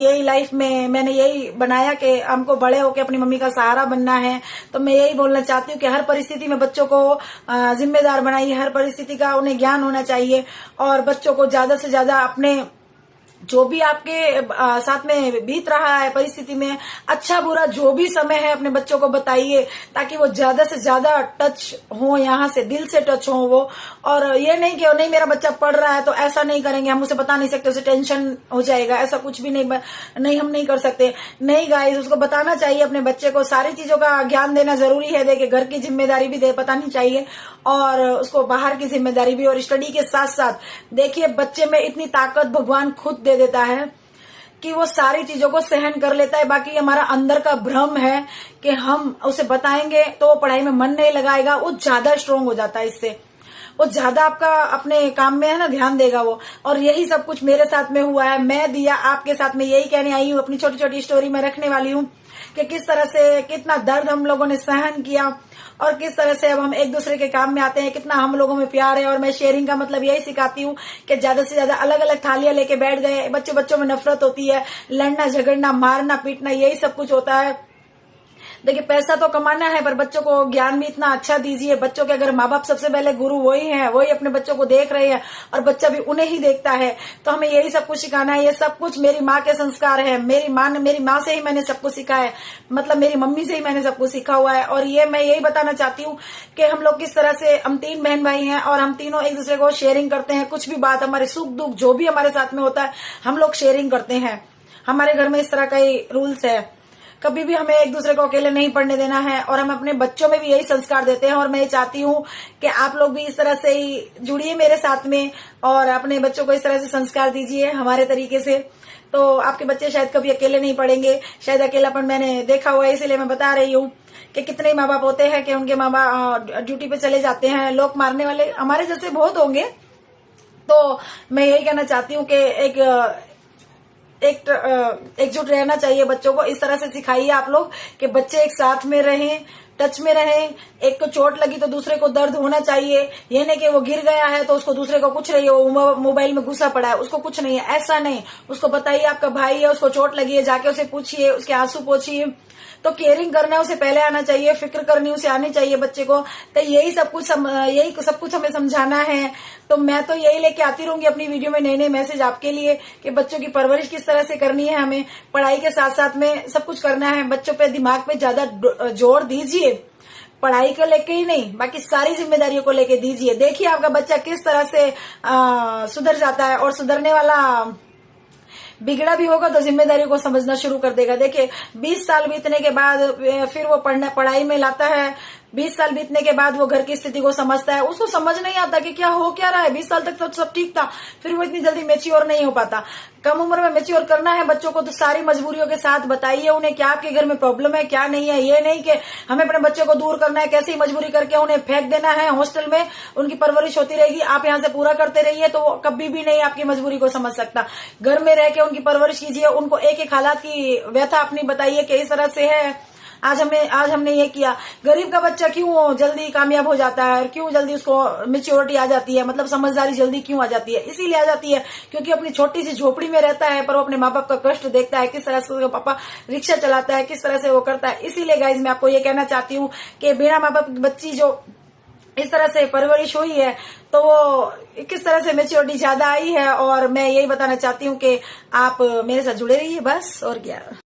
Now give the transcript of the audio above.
यही लाइफ में मैंने यही बनाया कि हमको बड़े होकर अपनी मम्मी का सहारा बनना है। तो मैं यही बोलना चाहती हूँ कि हर परिस्थिति में बच्चों को जिम्मेदार बनाइए, हर परिस्थिति का उन्हें ज्ञान होना चाहिए और बच्चों को ज्यादा से ज्यादा अपने जो भी आपके साथ में बीत रहा है परिस्थिति में, अच्छा बुरा जो भी समय है अपने बच्चों को बताइए, ताकि वो ज्यादा से ज्यादा टच हो, यहाँ से दिल से टच हो वो। और ये नहीं कि नहीं मेरा बच्चा पढ़ रहा है तो ऐसा नहीं करेंगे, हम उसे बता नहीं सकते, उसे टेंशन हो जाएगा, ऐसा कुछ भी नहीं हम नहीं कर सकते। नहीं गाइस, उसको बताना चाहिए अपने बच्चे को, सारी चीजों का ज्ञान देना जरूरी है। देखिए घर की जिम्मेदारी भी बतानी चाहिए और उसको बाहर की जिम्मेदारी भी, और स्टडी के साथ साथ देखिए बच्चे में इतनी ताकत भगवान खुद दे देता है कि वो सारी चीजों को सहन कर लेता है। बाकी हमारा अंदर का भ्रम है कि हम उसे बताएंगे तो वो पढ़ाई में मन नहीं लगाएगा, वो ज्यादा स्ट्रोंग हो जाता है, इससे वो ज्यादा आपका अपने काम में है ना ध्यान देगा वो। और यही सब कुछ मेरे साथ में हुआ है, मैं दिया आपके साथ में यही कहने आई हूँ, अपनी छोटी छोटी स्टोरी में रखने वाली हूँ कि किस तरह से कितना दर्द हम लोगों ने सहन किया और किस तरह से अब हम एक दूसरे के काम में आते हैं, कितना हम लोगों में प्यार है। और मैं शेयरिंग का मतलब यही सिखाती हूँ कि ज्यादा से ज्यादा अलग अलग थालियां लेके बैठ गए, बच्चों में नफरत होती है, लड़ना झगड़ना मारना पीटना यही सब कुछ होता है। देखिए पैसा तो कमाना है पर बच्चों को ज्ञान भी इतना अच्छा दीजिए। बच्चों के अगर माँ बाप सबसे पहले गुरु वही हैं, वही अपने बच्चों को देख रहे हैं और बच्चा भी उन्हें ही देखता है, तो हमें यही सब कुछ सिखाना है। ये सब कुछ मेरी माँ के संस्कार है, मेरी माँ से ही मैंने सब कुछ सीखा है, मतलब मेरी मम्मी से ही मैंने सब कुछ सीखा हुआ है। और ये मैं यही बताना चाहती हूँ कि हम लोग किस तरह से, हम 3 बहन भाई हैं और हम तीनों एक दूसरे को शेयरिंग करते हैं। कुछ भी बात, हमारे सुख दुख जो भी हमारे साथ में होता है हम लोग शेयरिंग करते हैं। हमारे घर में इस तरह का ही रूल्स है, कभी भी हमें एक दूसरे को अकेले नहीं पढ़ने देना है और हम अपने बच्चों में भी यही संस्कार देते हैं। और मैं चाहती हूँ कि आप लोग भी इस तरह से ही जुड़िए मेरे साथ में और अपने बच्चों को इस तरह से संस्कार दीजिए हमारे तरीके से, तो आपके बच्चे शायद कभी अकेले नहीं पढ़ेंगे। शायद अकेलापन मैंने देखा हुआ है, इसीलिए मैं बता रही हूँ कि कितने माँ बाप होते हैं कि उनके माँ बाप ड्यूटी पे चले जाते हैं, लोग मारने वाले हमारे जैसे बहुत होंगे। तो मैं यही कहना चाहती हूँ कि एकजुट रहना चाहिए बच्चों को। इस तरह से सिखाइए आप लोग कि बच्चे एक साथ में रहें, टच में रहें। एक को चोट लगी तो दूसरे को दर्द होना चाहिए, ये नहीं कि वो गिर गया है तो उसको दूसरे को कुछ नहीं है, वो मोबाइल में घुसा पड़ा है उसको कुछ नहीं है, ऐसा नहीं। उसको बताइए आपका भाई है, उसको चोट लगी है, जाके उसे पूछिए, उसके आंसू पोंछिए। तो केयरिंग करना उसे पहले आना चाहिए, फिक्र करनी उसे आनी चाहिए बच्चे को। तो यही सब कुछ हमें समझाना है। तो मैं तो यही लेके आती रहूंगी अपनी वीडियो में नए नए मैसेज आपके लिए कि बच्चों की परवरिश किस तरह से करनी है, हमें पढ़ाई के साथ साथ में सब कुछ करना है। बच्चों पे दिमाग पे ज्यादा जोर दीजिए, पढ़ाई को लेके ही नहीं बाकी सारी जिम्मेदारियों को लेके दीजिए। देखिए आपका बच्चा किस तरह से सुधर जाता है, और सुधरने वाला बिगड़ा भी होगा तो जिम्मेदारी को समझना शुरू कर देगा। देखिए 20 साल बीतने के बाद फिर वो पढ़ाई में लाता है, 20 साल बीतने के बाद वो घर की स्थिति को समझता है, उसको समझ नहीं आता कि क्या हो क्या रहा है। 20 साल तक तो सब ठीक था, फिर वो इतनी जल्दी मैच्योर नहीं हो पाता। कम उम्र में मैच्योर करना है बच्चों को तो सारी मजबूरियों के साथ बताइए उन्हें क्या आपके घर में प्रॉब्लम है क्या नहीं है। ये नहीं कि हमें अपने बच्चों को दूर करना है, कैसी मजबूरी करके उन्हें फेंक देना है हॉस्टल में, उनकी परवरिश होती रहेगी, आप यहाँ से पूरा करते रहिए, तो वो कभी भी नहीं आपकी मजबूरी को समझ सकता। घर में रह के उनकी परवरिश कीजिए, उनको एक एक हालात की व्यथा अपनी बताइए कि इस तरह से है, आज हमने ये किया। गरीब का बच्चा क्यों जल्दी कामयाब हो जाता है और क्यों जल्दी उसको मेच्योरिटी आ जाती है, मतलब समझदारी जल्दी क्यों आ जाती है? इसीलिए आ जाती है क्योंकि अपनी छोटी सी झोपड़ी में रहता है पर वो अपने माँ बाप का कष्ट देखता है, किस तरह से उसका पापा रिक्शा चलाता है, किस तरह से वो करता है। इसीलिए गाइज मैं आपको ये कहना चाहती हूँ कि बिना माँ बाप की बच्ची जो इस तरह से परवरिश हुई है तो वो किस तरह से मेच्योरिटी ज्यादा आई है। और मैं यही बताना चाहती हूँ कि आप मेरे साथ जुड़े रहिए बस, और क्या।